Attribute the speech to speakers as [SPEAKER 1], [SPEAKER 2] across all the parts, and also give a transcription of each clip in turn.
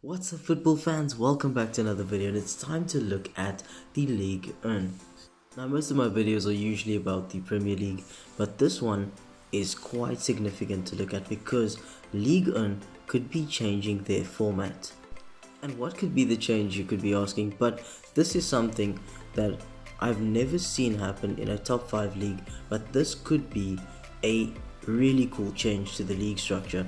[SPEAKER 1] What's up football fans, welcome back to another video, and it's time to look at the Ligue 1. Now most of my videos are usually about the Premier League, but this one is quite significant to look at because Ligue 1 could be changing their format. And what could be the change, you could be asking, but this is something that I've never seen happen in a top 5 league, but this could be a really cool change to the league structure,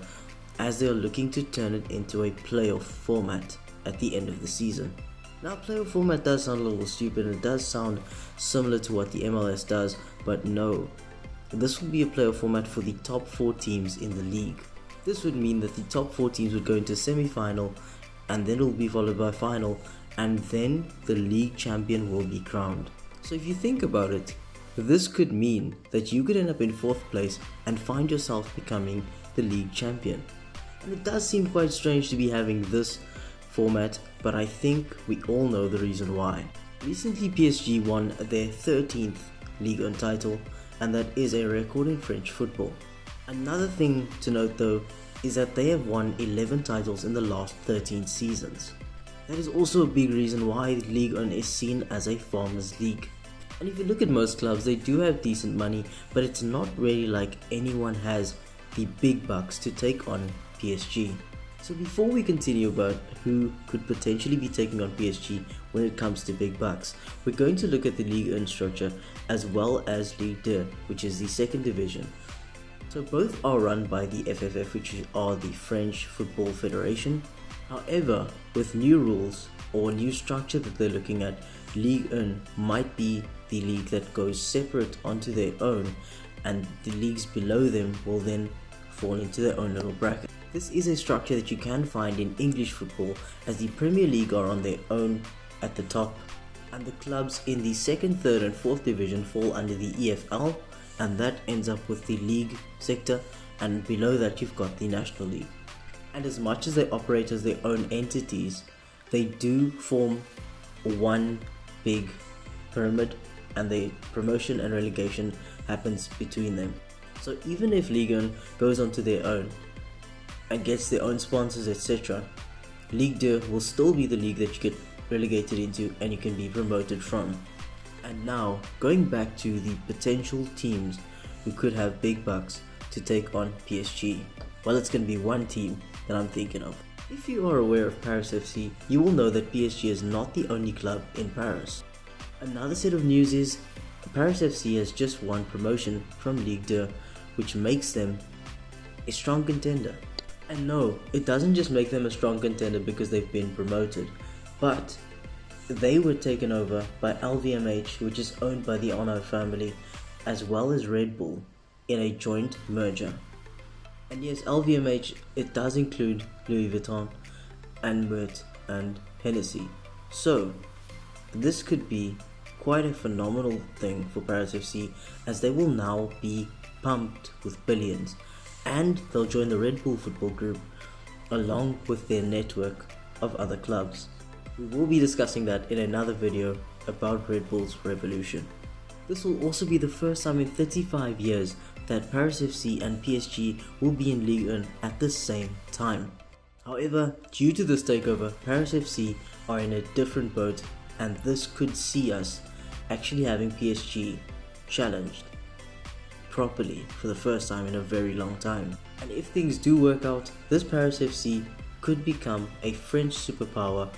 [SPEAKER 1] as they are looking to turn it into a playoff format at the end of the season. Now playoff format does sound a little stupid and it does sound similar to what the MLS does, but no, this will be a playoff format for the top 4 teams in the league. This would mean that the top 4 teams would go into semi-final, and then it will be followed by final, and then the league champion will be crowned. So if you think about it, this could mean that you could end up in 4th place and find yourself becoming the league champion. And it does seem quite strange to be having this format, but I think we all know the reason why. Recently PSG won their 13th Ligue 1 title, and that is a record in French football. Another thing to note though is that they have won 11 titles in the last 13 seasons. That is also a big reason why Ligue 1 is seen as a farmers' league. And if you look at most clubs, they do have decent money, but it's not really like anyone has the big bucks to take on PSG. So before we continue about who could potentially be taking on PSG when it comes to big bucks, we're going to look at the Ligue 1 structure as well as Ligue, which is the second division. So both are run by the FFF, which are the French Football Federation. However, with new rules or new structure that they're looking at, Ligue 1 might be the league that goes separate onto their own, and the leagues below them will then fall into their own little bracket. This is a structure that you can find in English football, as the Premier League are on their own at the top, and the clubs in the 2nd, 3rd and 4th division fall under the EFL, and that ends up with the league sector, and below that you've got the National League. And as much as they operate as their own entities, they do form one big pyramid, and the promotion and relegation happens between them. So even if Ligue 1 goes onto their own and gets their own sponsors, etc., Ligue 2 will still be the league that you get relegated into and you can be promoted from. And now, going back to the potential teams who could have big bucks to take on PSG. Well, it's going to be one team that I'm thinking of. If you are aware of Paris FC, you will know that PSG is not the only club in Paris. Another set of news is Paris FC has just won promotion from Ligue 2, which makes them a strong contender. And no, it doesn't just make them a strong contender because they've been promoted, but they were taken over by LVMH, which is owned by the Ono family, as well as Red Bull, in a joint merger. And yes, LVMH, it does include Louis Vuitton and Moet and Hennessy. So this could be quite a phenomenal thing for Paris FC, as they will now be pumped with billions, and they'll join the Red Bull football group along with their network of other clubs. We will be discussing that in another video about Red Bull's revolution. This will also be the first time in 35 years that Paris FC and PSG will be in Ligue 1 at the same time. However, due to this takeover, Paris FC are in a different boat, and this could see us actually having PSG challenged properly for the first time in a very long time. And if things do work out, this Paris FC could become a French superpower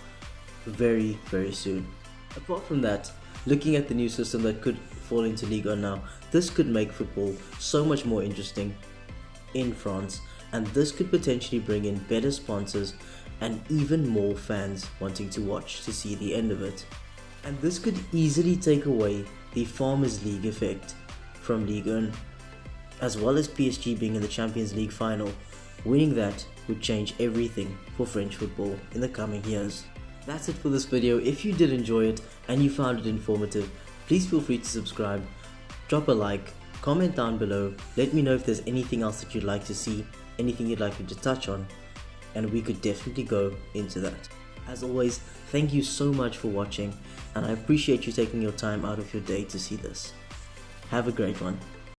[SPEAKER 1] very, very soon. Apart from that, looking at the new system that could fall into Ligue 1 now, this could make football so much more interesting in France, and this could potentially bring in better sponsors and even more fans wanting to watch to see the end of it. And this could easily take away the Farmers League effect from Ligue 1, as well as PSG being in the Champions League final. Winning that would change everything for French football in the coming years. That's it for this video. If you did enjoy it and you found it informative, please feel free to subscribe, drop a like, comment down below, let me know if there's anything else that you'd like to see, anything you'd like me to touch on, and we could definitely go into that. As always, thank you so much for watching, and I appreciate you taking your time out of your day to see this. Have a great one.